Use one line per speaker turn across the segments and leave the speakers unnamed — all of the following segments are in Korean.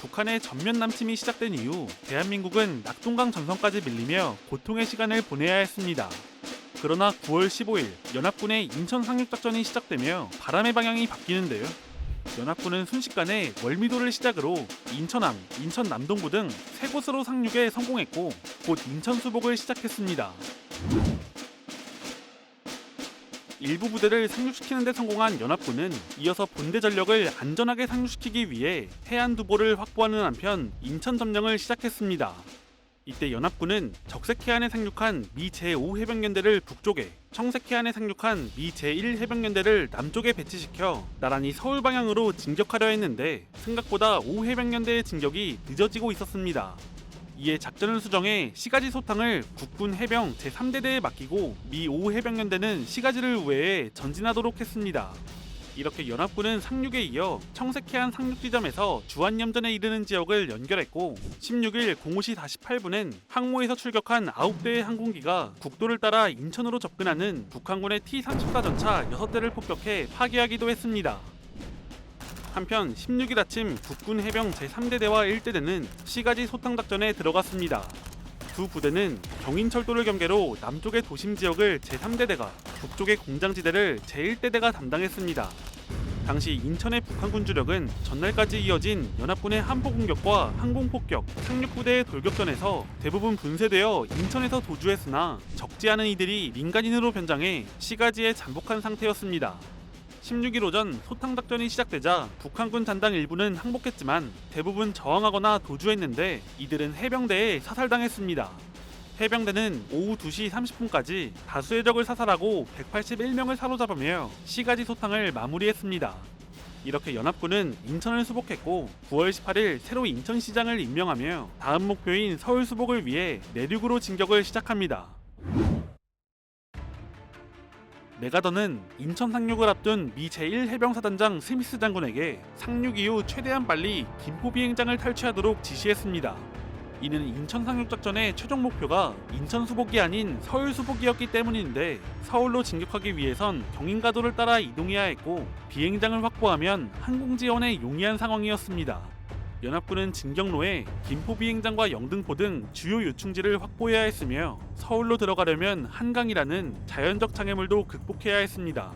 북한의 전면 남침이 시작된 이후 대한민국은 낙동강 전선까지 밀리며 고통의 시간을 보내야 했습니다. 그러나 9월 15일 연합군의 인천 상륙작전이 시작되며 바람의 방향이 바뀌는데요. 연합군은 순식간에 월미도를 시작으로 인천항, 인천 남동부 등 세 곳으로 상륙에 성공했고 곧 인천 수복을 시작했습니다. 일부 부대를 상륙시키는 데 성공한 연합군은 이어서 본대 전력을 안전하게 상륙시키기 위해 해안 두보를 확보하는 한편 인천 점령을 시작했습니다. 이때 연합군은 적색 해안에 상륙한 미 제5해병연대를 북쪽에, 청색 해안에 상륙한 미 제1해병연대를 남쪽에 배치시켜 나란히 서울 방향으로 진격하려 했는데 생각보다 5해병연대의 진격이 늦어지고 있었습니다. 이에 작전을 수정해 시가지 소탕을 국군 해병 제3대대에 맡기고 미 5해병연대는 시가지를 우회해 전진하도록 했습니다. 이렇게 연합군은 상륙에 이어 청색해안 상륙지점에서 주안염전에 이르는 지역을 연결했고 16일 05시 48분엔 항모에서 출격한 9대의 항공기가 국도를 따라 인천으로 접근하는 북한군의 T-34 전차 6대를 폭격해 파괴하기도 했습니다. 한편 16일 아침 국군 해병 제3대대와 1대대는 시가지 소탕작전에 들어갔습니다. 두 부대는 경인철도를 경계로 남쪽의 도심 지역을 제3대대가, 북쪽의 공장지대를 제1대대가 담당했습니다. 당시 인천의 북한군 주력은 전날까지 이어진 연합군의 함포 공격과 항공폭격, 상륙부대의 돌격전에서 대부분 분쇄되어 인천에서 도주했으나 적지 않은 이들이 민간인으로 변장해 시가지에 잠복한 상태였습니다. 16일 오전 소탕작전이 시작되자 북한군 잔당 일부는 항복했지만 대부분 저항하거나 도주했는데 이들은 해병대에 사살당했습니다. 해병대는 오후 2시 30분까지 다수의 적을 사살하고 181명을 사로잡으며 시가지 소탕을 마무리했습니다. 이렇게 연합군은 인천을 수복했고 9월 18일 새로 인천시장을 임명하며 다음 목표인 서울 수복을 위해 내륙으로 진격을 시작합니다. 메가더는 인천 상륙을 앞둔 미 제1해병사단장 스미스 장군에게 상륙 이후 최대한 빨리 김포 비행장을 탈취하도록 지시했습니다. 이는 인천 상륙작전의 최종 목표가 인천 수복이 아닌 서울 수복이었기 때문인데 서울로 진격하기 위해선 경인가도를 따라 이동해야 했고 비행장을 확보하면 항공 지원에 용이한 상황이었습니다. 연합군은 진격로에 김포 비행장과 영등포 등 주요 요충지를 확보해야 했으며 서울로 들어가려면 한강이라는 자연적 장애물도 극복해야 했습니다.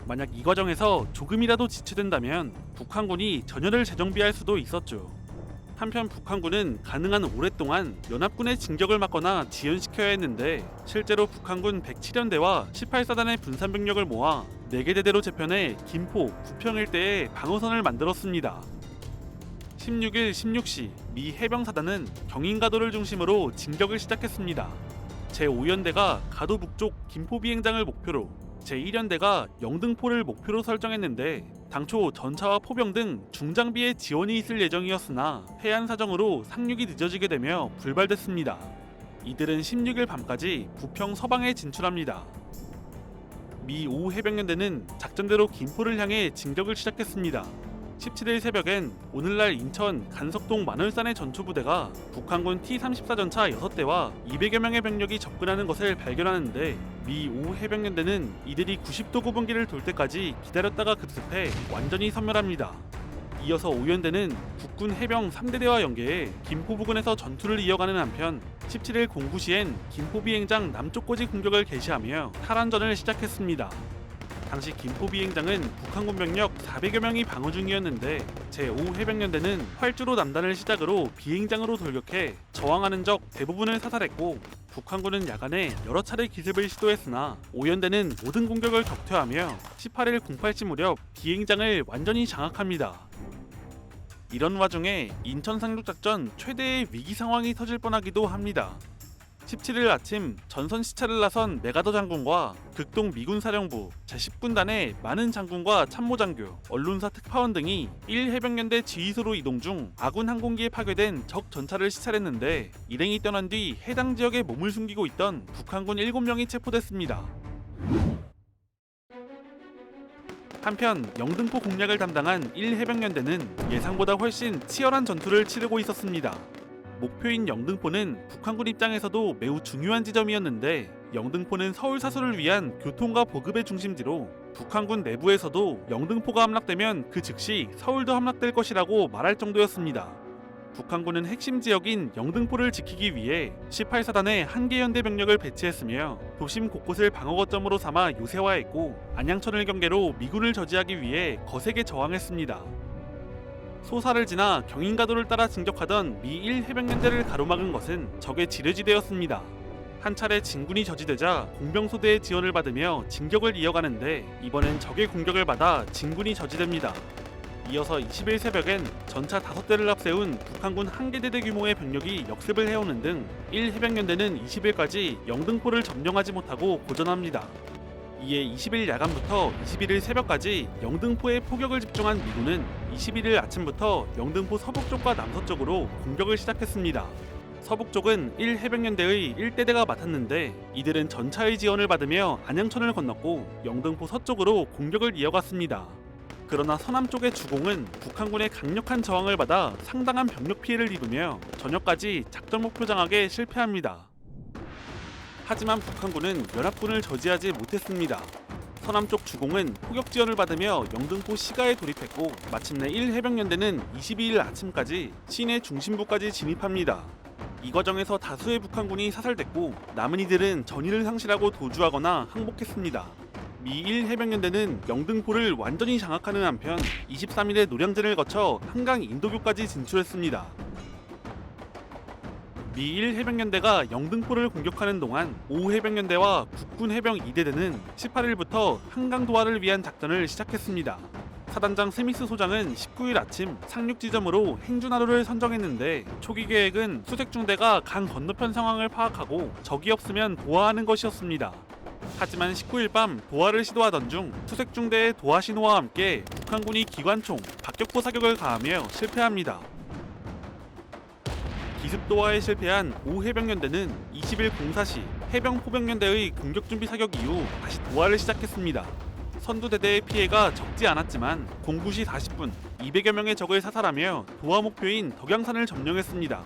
만약 이 과정에서 조금이라도 지체된다면 북한군이 전열을 재정비할 수도 있었죠. 한편 북한군은 가능한 오랫동안 연합군의 진격을 막거나 지연시켜야 했는데 실제로 북한군 107연대와 18사단의 분산병력을 모아 4개 대대로 재편해 김포, 부평 일대에 방어선을 만들었습니다. 16일 16시 미 해병사단은 경인가도를 중심으로 진격을 시작했습니다. 제5연대가 가도 북쪽 김포 비행장을 목표로, 제1연대가 영등포를 목표로 설정했는데 당초 전차와 포병 등 중장비의 지원이 있을 예정이었으나 해안 사정으로 상륙이 늦어지게 되며 불발됐습니다. 이들은 16일 밤까지 부평 서방에 진출합니다. 미 5해병연대는 작전대로 김포를 향해 진격을 시작했습니다. 17일 새벽엔 오늘날 인천 간석동 만월산의 전투부대가 북한군 T-34 전차 6대와 200여 명의 병력이 접근하는 것을 발견하는데 미 5해병연대는 이들이 90도 구분기를 돌 때까지 기다렸다가 급습해 완전히 섬멸합니다. 이어서 5연대는 국군 해병 3대대와 연계해 김포 부근에서 전투를 이어가는 한편 17일 09시엔 김포 비행장 남쪽 고지 공격을 개시하며 탈환전을 시작했습니다. 당시 김포 비행장은 북한군 병력 400여 명이 방어 중이었는데 제5해병연대는 활주로 남단을 시작으로 비행장으로 돌격해 저항하는 적 대부분을 사살했고 북한군은 야간에 여러 차례 기습을 시도했으나 5연대는 모든 공격을 격퇴하며 18일 08시 무렵 비행장을 완전히 장악합니다. 이런 와중에 인천 상륙작전 최대의 위기 상황이 터질 뻔하기도 합니다. 17일 아침 전선 시차를 나선 메가더 장군과 극동 미군 사령부 제10군단의 많은 장군과 참모장교, 언론사 특파원 등이 1해병연대 지휘소로 이동 중 아군 항공기에 파괴된 적 전차를 시찰했는데 일행이 떠난 뒤 해당 지역에 몸을 숨기고 있던 북한군 7명이 체포됐습니다. 한편 영등포 공략을 담당한 1해병연대는 예상보다 훨씬 치열한 전투를 치르고 있었습니다. 목표인 영등포는 북한군 입장에서도 매우 중요한 지점이었는데 영등포는 서울 사수를 위한 교통과 보급의 중심지로 북한군 내부에서도 영등포가 함락되면 그 즉시 서울도 함락될 것이라고 말할 정도였습니다. 북한군은 핵심 지역인 영등포를 지키기 위해 18사단의 한계연대 병력을 배치했으며 도심 곳곳을 방어 거점으로 삼아 요새화했고 안양천을 경계로 미군을 저지하기 위해 거세게 저항했습니다. 소사를 지나 경인가도를 따라 진격하던 미 1해병연대를 가로막은 것은 적의 지뢰지대였습니다. 한 차례 진군이 저지되자 공병소대의 지원을 받으며 진격을 이어가는데 이번엔 적의 공격을 받아 진군이 저지됩니다. 이어서 20일 새벽엔 전차 5대를 앞세운 북한군 한계대대 규모의 병력이 역습을 해오는 등 1해병연대는 20일까지 영등포를 점령하지 못하고 고전합니다. 이에 20일 야간부터 21일 새벽까지 영등포에 포격을 집중한 미군은 21일 아침부터 영등포 서북쪽과 남서쪽으로 공격을 시작했습니다. 서북쪽은 1해병연대의 1대대가 맡았는데 이들은 전차의 지원을 받으며 안양천을 건넜고 영등포 서쪽으로 공격을 이어갔습니다. 그러나 서남쪽의 주공은 북한군의 강력한 저항을 받아 상당한 병력 피해를 입으며 저녁까지 작전 목표 장악에 실패합니다. 하지만 북한군은 연합군을 저지하지 못했습니다. 서남쪽 주공은 포격 지원을 받으며 영등포 시가에 돌입했고 마침내 1해병연대는 22일 아침까지 시내 중심부까지 진입합니다. 이 과정에서 다수의 북한군이 사살됐고 남은 이들은 전의를 상실하고 도주하거나 항복했습니다. 미 1해병연대는 영등포를 완전히 장악하는 한편 23일에 노량진을 거쳐 한강 인도교까지 진출했습니다. 미 1해병연대가 영등포를 공격하는 동안 5해병연대와 국군해병 2대대는 18일부터 한강 도하를 위한 작전을 시작했습니다. 사단장 스미스 소장은 19일 아침 상륙 지점으로 행준하루를 선정했는데 초기 계획은 수색중대가 강 건너편 상황을 파악하고 적이 없으면 도하하는 것이었습니다. 하지만 19일 밤 도하를 시도하던 중 수색중대의 도하 신호와 함께 북한군이 기관총, 박격포 사격을 가하며 실패합니다. 기습도하에 실패한 5해병연대는 20일 04시 해병포병연대의 공격준비 사격 이후 다시 도하를 시작했습니다. 선두대대의 피해가 적지 않았지만 09시 40분 200여 명의 적을 사살하며 도하 목표인 덕양산을 점령했습니다.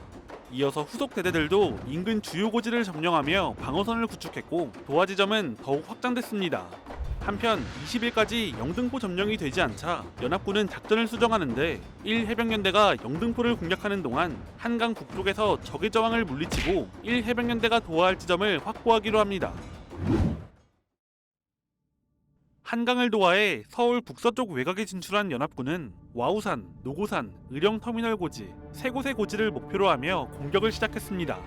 이어서 후속 대대들도 인근 주요 고지를 점령하며 방어선을 구축했고 도하 지점은 더욱 확장됐습니다. 한편 20일까지 영등포 점령이 되지 않자 연합군은 작전을 수정하는데 1해병연대가 영등포를 공략하는 동안 한강 북쪽에서 적의 저항을 물리치고 1해병연대가 도하할 지점을 확보하기로 합니다. 한강을 도하해 서울 북서쪽 외곽에 진출한 연합군은 와우산, 노고산, 의령터미널 고지, 세 곳의 고지를 목표로 하며 공격을 시작했습니다.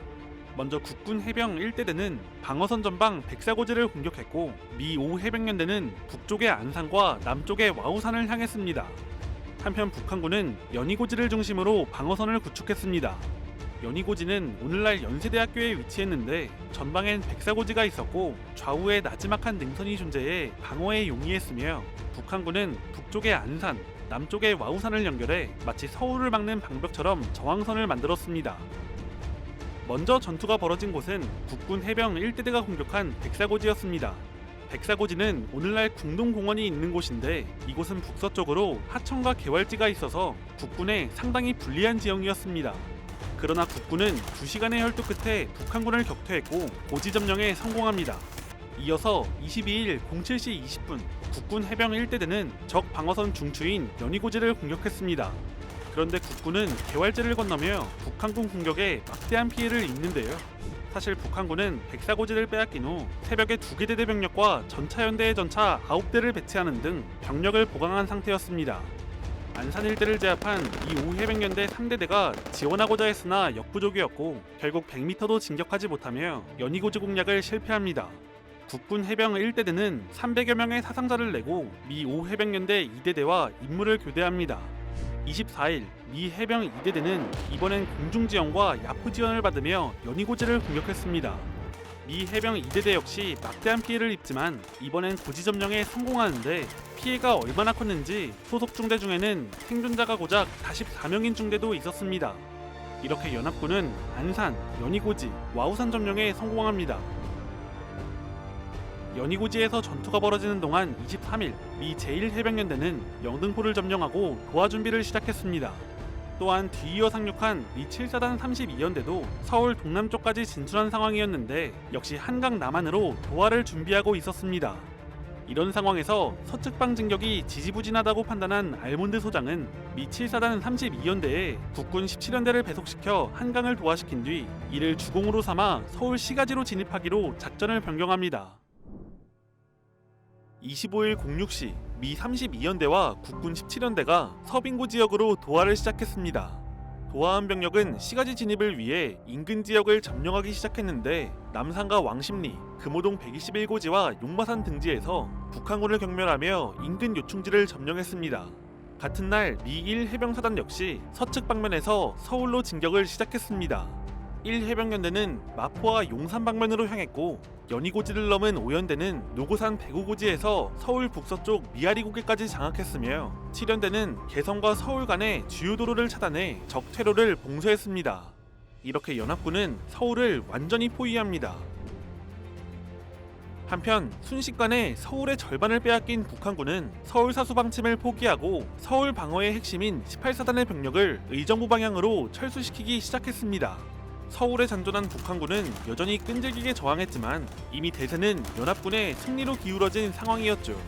먼저 국군 해병 1대대는 방어선 전방 백사고지를 공격했고 미 5해병연대는 북쪽의 안산과 남쪽의 와우산을 향했습니다. 한편 북한군은 연희고지를 중심으로 방어선을 구축했습니다. 연희고지는 오늘날 연세대학교에 위치했는데 전방엔 백사고지가 있었고 좌우에 나지막한 능선이 존재해 방어에 용이했으며 북한군은 북쪽의 안산, 남쪽의 와우산을 연결해 마치 서울을 막는 방벽처럼 저항선을 만들었습니다. 먼저 전투가 벌어진 곳은 국군 해병 1대대가 공격한 백사고지였습니다. 백사고지는 오늘날 궁동공원이 있는 곳인데 이곳은 북서쪽으로 하천과 개활지가 있어서 국군에 상당히 불리한 지형이었습니다. 그러나 국군은 2시간의 혈투 끝에 북한군을 격퇴했고 고지 점령에 성공합니다. 이어서 22일 07시 20분 국군 해병 1대대는 적 방어선 중추인 연희고지를 공격했습니다. 그런데 국군은 개활지를 건너며 북한군 공격에 막대한 피해를 입는데요. 사실 북한군은 백사고지를 빼앗긴 후 새벽에 2개 대대 병력과 전차연대의 전차 9대를 배치하는 등 병력을 보강한 상태였습니다. 안산 일대를 제압한 이 5해병연대 3대대가 지원하고자 했으나 역부족이었고 결국 100m도 진격하지 못하며 연희고지 공략을 실패합니다. 국군 해병 1대대는 300여 명의 사상자를 내고 미 5해병연대 2대대와 임무를 교대합니다. 24일 미 해병 2대대는 이번엔 공중지원과 야프 지원을 받으며 연희고지를 공격했습니다. 미 해병 2대대 역시 막대한 피해를 입지만 이번엔 고지 점령에 성공하는데 피해가 얼마나 컸는지 소속 중대 중에는 생존자가 고작 44명인 중대도 있었습니다. 이렇게 연합군은 안산, 연희고지, 와우산 점령에 성공합니다. 연희고지에서 전투가 벌어지는 동안 23일 미 제1해병연대는 영등포를 점령하고 도하 준비를 시작했습니다. 또한 뒤이어 상륙한 미 7사단 32연대도 서울 동남쪽까지 진출한 상황이었는데 역시 한강 남한으로 도하를 준비하고 있었습니다. 이런 상황에서 서측방 진격이 지지부진하다고 판단한 알몬드 소장은 미 7사단 32연대에 국군 17연대를 배속시켜 한강을 도하시킨 뒤 이를 주공으로 삼아 서울 시가지로 진입하기로 작전을 변경합니다. 25일 06시 미 32연대와 국군 17연대가 서빙고 지역으로 도하를 시작했습니다. 도하한 병력은 시가지 진입을 위해 인근 지역을 점령하기 시작했는데 남산과 왕십리, 금호동 121고지와 용마산 등지에서 북한군을 경멸하며 인근 요충지를 점령했습니다. 같은 날 미 1해병사단 역시 서측 방면에서 서울로 진격을 시작했습니다. 1해병연대는 마포와 용산 방면으로 향했고 연희고지를 넘은 5연대는 노고산 대구고지에서 서울 북서쪽 미아리고개까지 장악했으며 7연대는 개성과 서울 간의 주요 도로를 차단해 적 퇴로를 봉쇄했습니다. 이렇게 연합군은 서울을 완전히 포위합니다. 한편 순식간에 서울의 절반을 빼앗긴 북한군은 서울 사수 방침을 포기하고 서울 방어의 핵심인 18사단의 병력을 의정부 방향으로 철수시키기 시작했습니다. 서울에 잔존한 북한군은 여전히 끈질기게 저항했지만 이미 대세는 연합군의 승리로 기울어진 상황이었죠.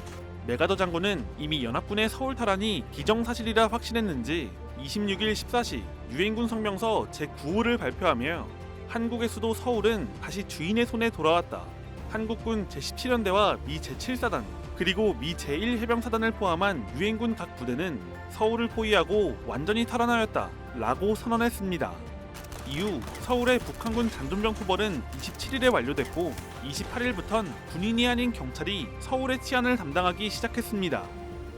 메가더 장군은 이미 연합군의 서울 탈환이 기정사실이라 확신했는지 26일 14시 유엔군 성명서 제9호를 발표하며 한국의 수도 서울은 다시 주인의 손에 돌아왔다. 한국군 제17연대와 미 제7사단 그리고 미 제1해병사단을 포함한 유엔군 각 부대는 서울을 포위하고 완전히 탈환하였다 라고 선언했습니다. 이후 서울의 북한군 단존병 포벌은 27일에 완료됐고 28일부턴 군인이 아닌 경찰이 서울의 치안을 담당하기 시작했습니다.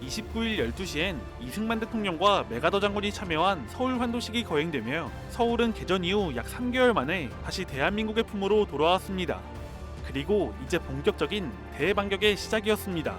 29일 12시엔 이승만 대통령과 메가더 장군이 참여한 서울 환도식이 거행되며 서울은 개전 이후 약 3개월 만에 다시 대한민국의 품으로 돌아왔습니다. 그리고 이제 본격적인 대반격의 시작이었습니다.